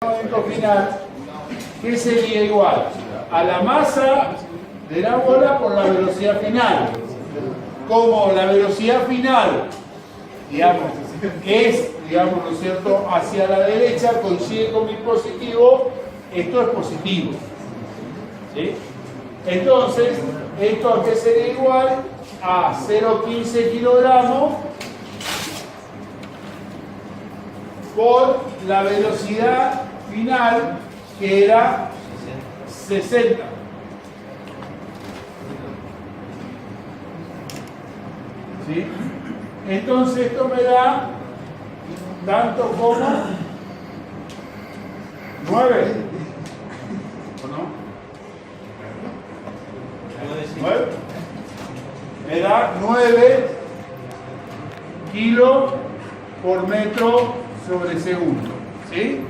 momento final, que sería igual a la masa de la bola por la velocidad final. Como la velocidad final, digamos, es, digamos, ¿no es cierto?, hacia la derecha, coincide con mi positivo, esto es positivo. ¿Sí? Entonces, esto aquí sería igual a 0,15 kilogramos por la velocidad final, que era 60. ¿Sí? Entonces esto me da tanto como 9. ¿O no? 9. Me da 9 kilos por metro sobre segundo. ¿Sí?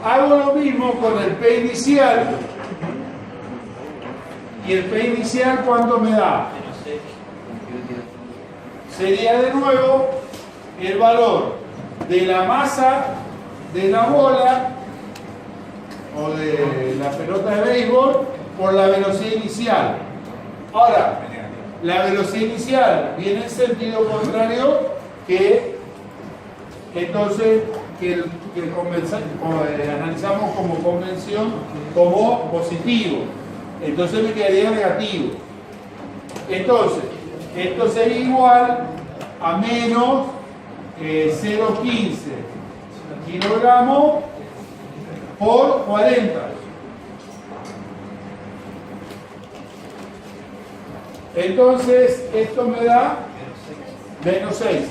Hago lo mismo con el P inicial. Y el P inicial, ¿cuánto me da? Sería de nuevo el valor de la masa de la bola o de la pelota de béisbol por la velocidad inicial. Ahora, la velocidad inicial viene en sentido contrario que entonces que analizamos como convención como positivo. Entonces me quedaría negativo. Entonces, esto sería igual a menos 0,15 kilogramos por 40. Entonces, esto me da menos 6.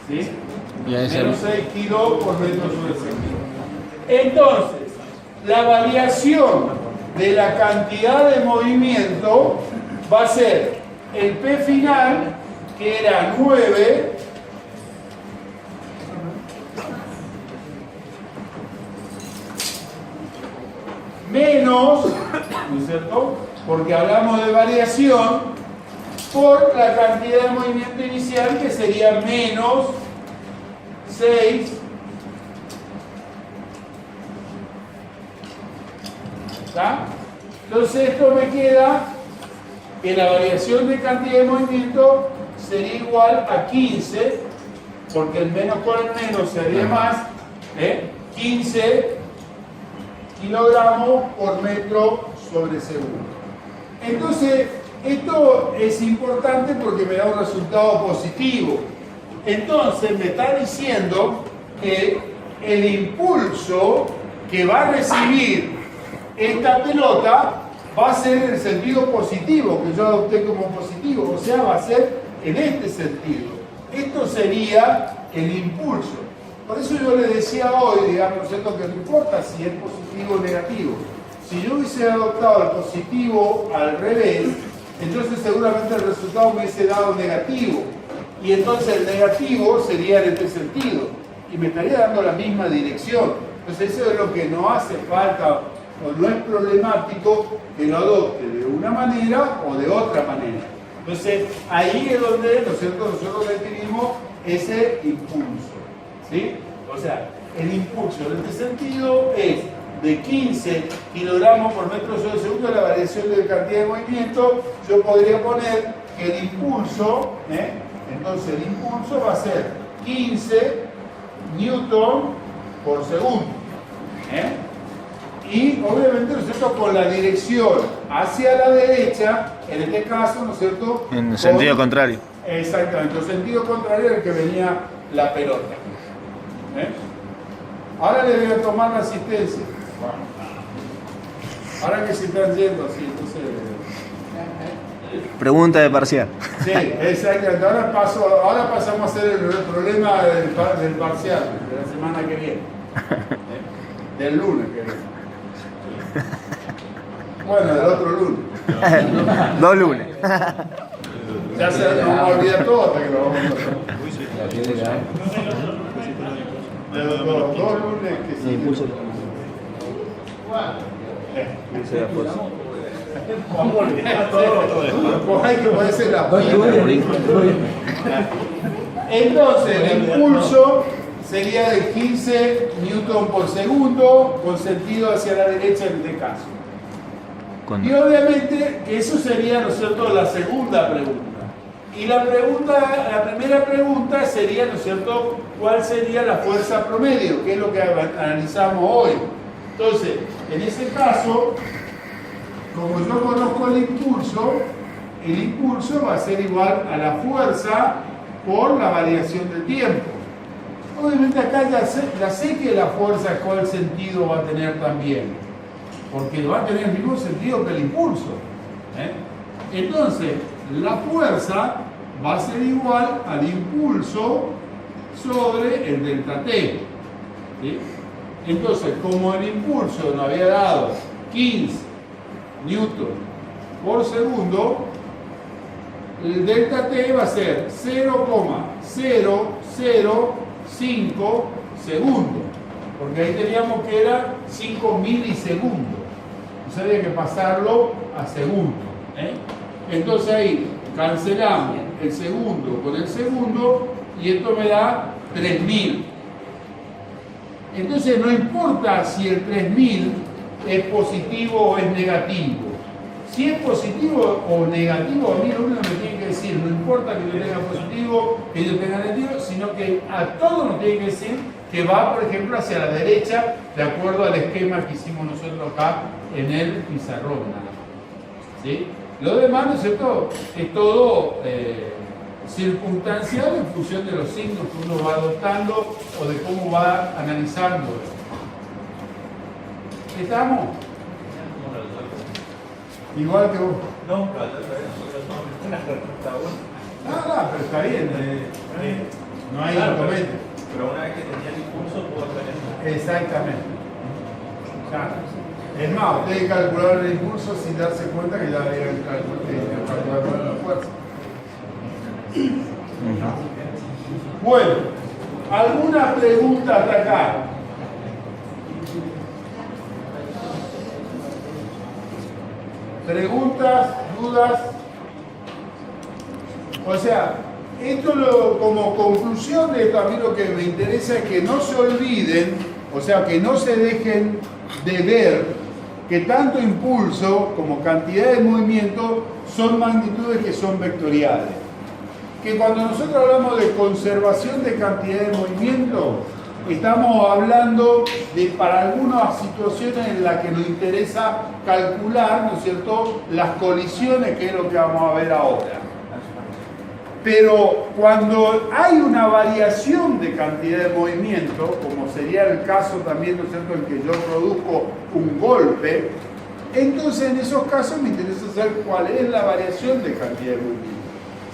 ¿Sí? Menos 6 kilos por metro sobre segundo. Entonces, la variación de la cantidad de movimiento va a ser el P final, que era 9, menos, ¿no es cierto?, porque hablamos de variación, por la cantidad de movimiento inicial, que sería menos 6. ¿Está? Entonces esto me queda que la variación de cantidad de movimiento sería igual a 15, porque el menos con el menos sería más, 15 kilogramos por metro sobre segundo. Entonces, esto es importante porque me da un resultado positivo. Entonces me está diciendo que el impulso que va a recibir esta pelota va a ser en el sentido positivo, que yo adopté como positivo, o sea, va a ser en este sentido. Esto sería el impulso. Por eso yo le decía hoy, digamos, ¿cierto?, que no importa si es positivo o negativo. Si yo hubiese adoptado el positivo al revés, entonces seguramente el resultado me hubiese dado negativo. Y entonces el negativo sería en este sentido. Y me estaría dando la misma dirección. Entonces eso es lo que no hace falta, o no es problemático que lo adopte de una manera o de otra manera. Entonces ahí es donde, ¿no es cierto?, nosotros definimos ese impulso. ¿Sí? O sea, el impulso en este sentido es de 15 kilogramos por metro sobre segundo, la variación de cantidad de movimiento. Yo podría poner que el impulso, entonces el impulso va a ser 15 newton por segundo. Y obviamente, ¿no es cierto?, con la dirección hacia la derecha, en este caso, ¿no es cierto?, en el sentido contrario. Exactamente, el sentido contrario al que venía la pelota. Ahora le voy a tomar la asistencia. Ahora que se están yendo así, entonces... Pregunta de parcial. Sí, exactamente. Ahora pasamos a hacer el problema del parcial de la semana que viene. Del lunes que viene. Bueno, del otro lunes. 2 lunes. Ya se nos va a olvidar todo hasta que lo vamos a hacer. De los 2 lunes que sí. Impulso. Bueno. Vamos a olvidar todo. Pues hay que ponerse la Entonces, el impulso sería de 15 newton por segundo, con sentido hacia la derecha en este caso. Y obviamente que eso sería, ¿no es cierto?, la segunda pregunta. Y la primera pregunta sería, ¿no es cierto?, ¿cuál sería la fuerza promedio? Que es lo que analizamos hoy. Entonces, en ese caso, como yo conozco el impulso va a ser igual a la fuerza por la variación del tiempo. Obviamente acá ya sé que la fuerza cuál sentido va a tener también, porque va a tener el mismo sentido que el impulso. Entonces, la fuerza va a ser igual al impulso sobre el delta T. ¿Sí? Entonces, como el impulso nos había dado 15 newton por segundo, el delta T va a ser 0,005 segundos, porque ahí teníamos que era 5 milisegundos. Entonces había que pasarlo a segundo. Entonces ahí cancelamos el segundo con el segundo y esto me da 3000. Entonces no importa si el 3000 es positivo o es negativo. Si es positivo o negativo, a mí lo único que me tiene que decir, no importa que yo tenga positivo, que yo tenga negativo, sino que a todos nos tiene que decir que va, por ejemplo, hacia la derecha, de acuerdo al esquema que hicimos nosotros acá en el pizarrón. ¿Sí? Lo demás, ¿no es cierto?, es todo circunstancial en función de los signos que uno va adoptando o de cómo va analizando. ¿Estamos? Igual que vos. No, pero está bien. No hay inconveniente. Pero una vez que tenía el impulso, puedo hacer eso. Exactamente. Claro. Es más, ustedes calcularon el impulso sin darse cuenta que ya habían calculado la fuerza. Bueno, ¿alguna pregunta hasta acá? ¿Preguntas? ¿Dudas? O sea, esto como conclusión de esto, a mí lo que me interesa es que no se olviden, o sea, que no se dejen de ver que tanto impulso como cantidad de movimiento son magnitudes que son vectoriales. Que cuando nosotros hablamos de conservación de cantidad de movimiento, estamos hablando de para algunas situaciones en las que nos interesa calcular, ¿no es cierto?, las colisiones, que es lo que vamos a ver ahora. Pero cuando hay una variación de cantidad de movimiento, como sería el caso también, ¿no es cierto?, en que yo produzco un golpe, entonces en esos casos me interesa saber cuál es la variación de cantidad de movimiento.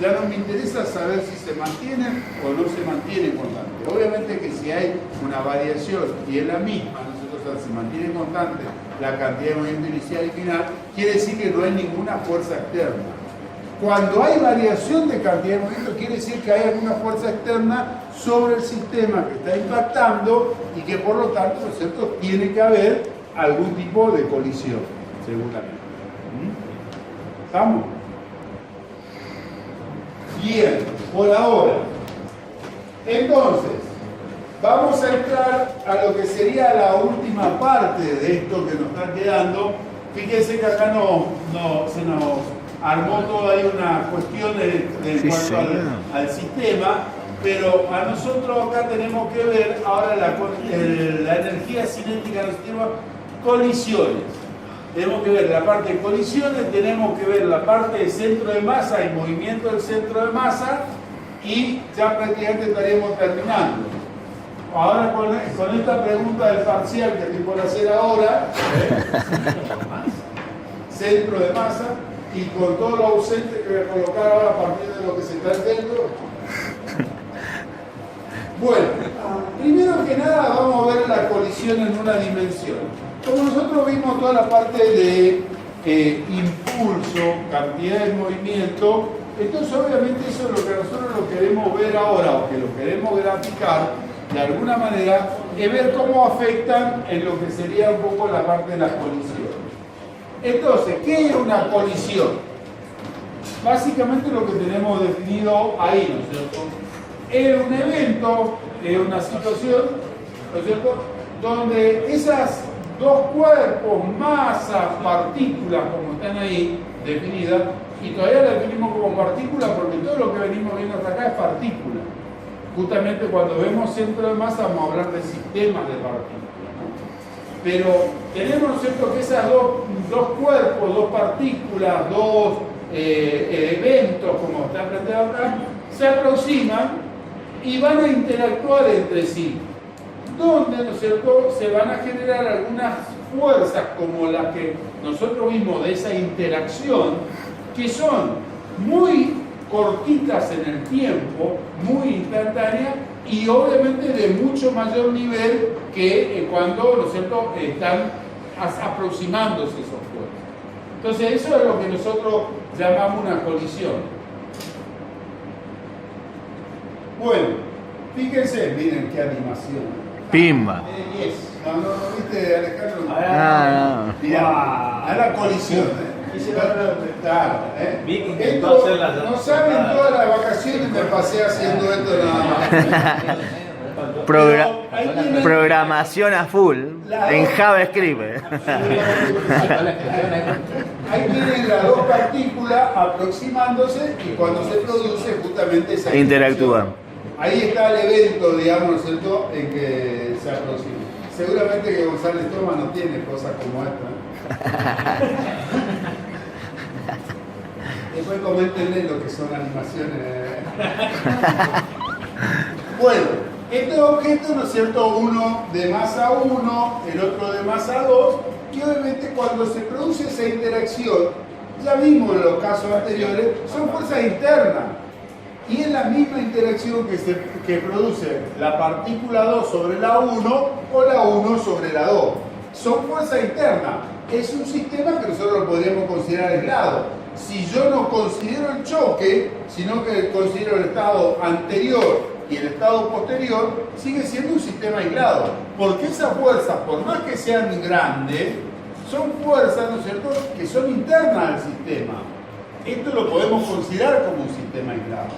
Ya no me interesa saber si se mantiene o no se mantiene constante. Obviamente que si hay una variación y es la misma, nosotros se mantiene constante la cantidad de movimiento inicial y final, quiere decir que no hay ninguna fuerza externa. Cuando hay variación de cantidad de movimiento, quiere decir que hay alguna fuerza externa sobre el sistema que está impactando y que por lo tanto, ¿no es cierto?, tiene que haber algún tipo de colisión, seguramente. ¿Estamos? Bien, por ahora. Entonces, vamos a entrar a lo que sería la última parte de esto que nos está quedando. Fíjense que acá se nos armó toda ahí una cuestión en cuanto al sistema, pero a nosotros acá tenemos que ver ahora la energía cinética del sistema, colisiones. Tenemos que ver la parte de colisiones, tenemos que ver la parte de centro de masa y movimiento del centro de masa, y ya prácticamente estaríamos terminando. Ahora con esta pregunta del parcial que estoy por hacer ahora, centro de masa, y con todo lo ausente que voy a colocar ahora a partir de lo que se está dentro. Bueno, primero que nada vamos a ver la colisión en una dimensión. Como nosotros vimos toda la parte de impulso, cantidad de movimiento, entonces obviamente eso es lo que nosotros lo queremos ver ahora, o que lo queremos graficar de alguna manera, es ver cómo afectan en lo que sería un poco la parte de las colisiones. Entonces, ¿qué es una colisión? Básicamente lo que tenemos definido ahí, ¿no es cierto? Es un evento, es una situación, ¿no es cierto?, donde esas dos cuerpos, masas, partículas, como están ahí definidas, y todavía las definimos como partículas porque todo lo que venimos viendo hasta acá es partícula. Justamente cuando vemos centro de masa vamos a hablar de sistemas de partículas, ¿no? Pero tenemos, ¿no es cierto?, que esas dos cuerpos, dos partículas, dos eventos, como está planteado acá, se aproximan y van a interactuar entre sí, donde, ¿no es cierto?, se van a generar algunas fuerzas como las que nosotros vimos de esa interacción, que son muy cortitas en el tiempo, muy instantáneas y obviamente de mucho mayor nivel que cuando, ¿no es cierto?, están aproximándose esos fuerzas. Entonces eso es lo que nosotros llamamos una colisión. Bueno, fíjense, miren qué animación. Pimba. No, ¿viste, Alejandro? No. Mirá, a la colisión. Claro, Vi que Esto, intentó hacer las no saben, todas las vacaciones me pasé haciendo esto nada más. Pero ahí tienen- Programación a full en JavaScript. Ahí tienen las dos partículas aproximándose y cuando se produce justamente esa Interactúan. interacción. Ahí está el evento, digamos, ¿no es cierto?, en que se aproxima. Seguramente que González Toma no tiene cosas como esta. Después coméntenle lo que son animaciones. Bueno, estos objetos, ¿no es cierto?, uno de masa 1, el otro de masa 2, y obviamente cuando se produce esa interacción, ya vimos en los casos anteriores, son fuerzas internas. Y es la misma interacción que produce la partícula 2 sobre la 1 o la 1 sobre la 2. Son fuerzas internas. Es un sistema que nosotros lo podríamos considerar aislado. Si yo no considero el choque, sino que considero el estado anterior y el estado posterior, sigue siendo un sistema aislado. Porque esas fuerzas, por más que sean grandes, son fuerzas, ¿no es cierto?, que son internas al sistema. Esto lo podemos considerar como un sistema aislado.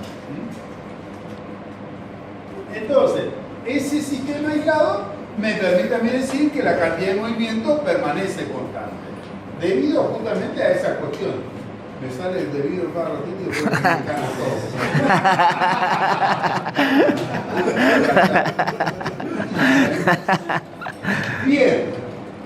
Entonces, ese sistema aislado me permite también decir que la cantidad de movimiento permanece constante, debido justamente a esa cuestión. Me sale el debido cada ratito y después me gana todo. Bien,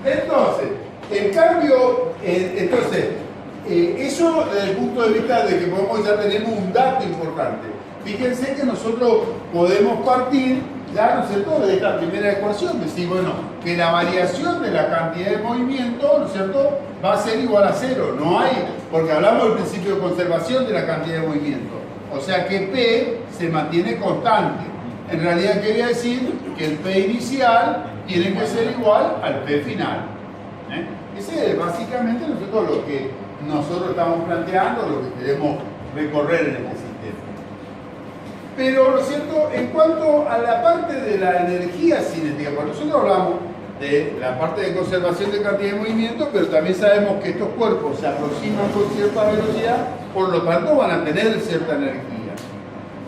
entonces, el cambio, eso desde el punto de vista de que ya tenemos un dato importante. Fíjense que nosotros podemos partir, ya, ¿no es cierto?, de esta primera ecuación, decir, bueno, que la variación de la cantidad de movimiento, ¿no es cierto?, va a ser igual a cero. No hay, porque hablamos del principio de conservación de la cantidad de movimiento. O sea que P se mantiene constante. En realidad quería decir que el P inicial tiene que ser igual al P final. Ese es básicamente lo que nosotros estamos planteando, lo que queremos recorrer en este sistema. Pero, ¿no es cierto?, en cuanto a la parte de la energía cinética, porque nosotros hablamos de la parte de conservación de cantidad de movimiento, pero también sabemos que estos cuerpos se aproximan con cierta velocidad, por lo tanto van a tener cierta energía.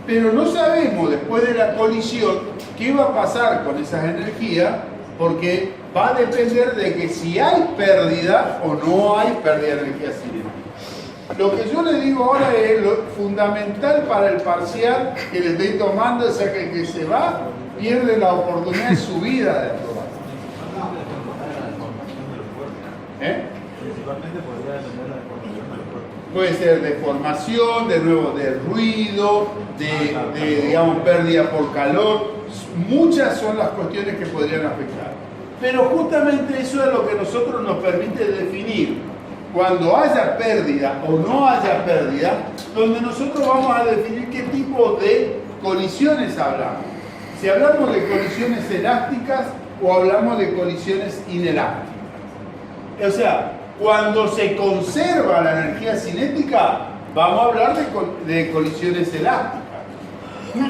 Pero no sabemos después de la colisión qué va a pasar con esas energías, porque va a depender de que si hay pérdida o no hay pérdida de energía cinética. Lo que yo le digo ahora es lo fundamental para el parcial que le estoy tomando, o sea que el que se va pierde la oportunidad de su vida de aprobar. Principalmente podría depender de la deformación del cuerpo. Puede ser deformación, de nuevo de ruido, de digamos pérdida por calor. Muchas son las cuestiones que podrían afectar. Pero justamente eso es lo que nosotros nos permite definir cuando haya pérdida o no haya pérdida, donde nosotros vamos a definir qué tipo de colisiones hablamos. Si hablamos de colisiones elásticas o hablamos de colisiones inelásticas. O sea, cuando se conserva la energía cinética, vamos a hablar de colisiones elásticas.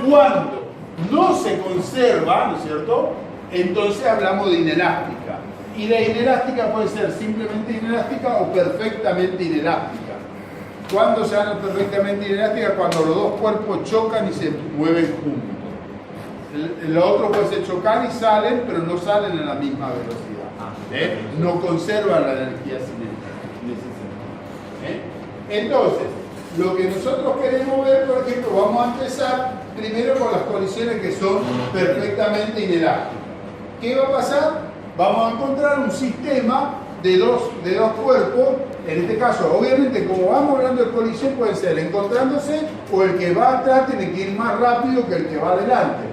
Cuando no se conserva, ¿no es cierto?, entonces hablamos de inelástica. Y la inelástica puede ser simplemente inelástica o perfectamente inelástica. ¿Cuándo se llama perfectamente inelástica? Cuando los dos cuerpos chocan y se mueven juntos. Los otros puede ser chocar y salen, pero no salen a la misma velocidad. No conservan la energía cinética. Entonces, lo que nosotros queremos ver, por ejemplo, vamos a empezar primero con las colisiones que son perfectamente inelásticas. ¿Qué va a pasar? Vamos a encontrar un sistema de dos cuerpos. En este caso, obviamente, como vamos hablando de colisión, puede ser encontrándose o el que va atrás tiene que ir más rápido que el que va adelante.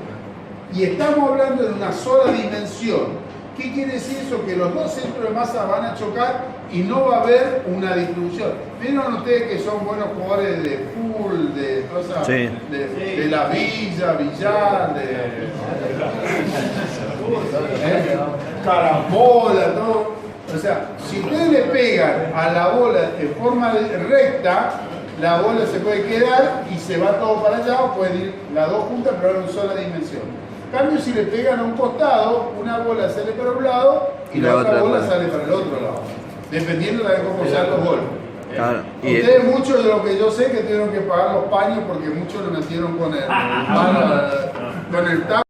Y estamos hablando de una sola dimensión. ¿Qué quiere decir eso? Que los dos centros de masa van a chocar y no va a haber una distribución. ¿Vieron ustedes que son buenos jugadores de pool, de cosas, sí, de la villa, billar, carambola, todo? O sea, si ustedes le pegan a la bola en forma recta, la bola se puede quedar y se va todo para allá, o pueden ir las dos juntas, pero en una sola dimensión. En cambio, si le pegan a un costado, una bola sale para un lado y la otra bola sale para el otro lado, dependiendo de cómo sean los golpes. Claro. Ustedes, muchos de lo que yo sé, que tuvieron que pagar los paños porque muchos lo metieron con el tap.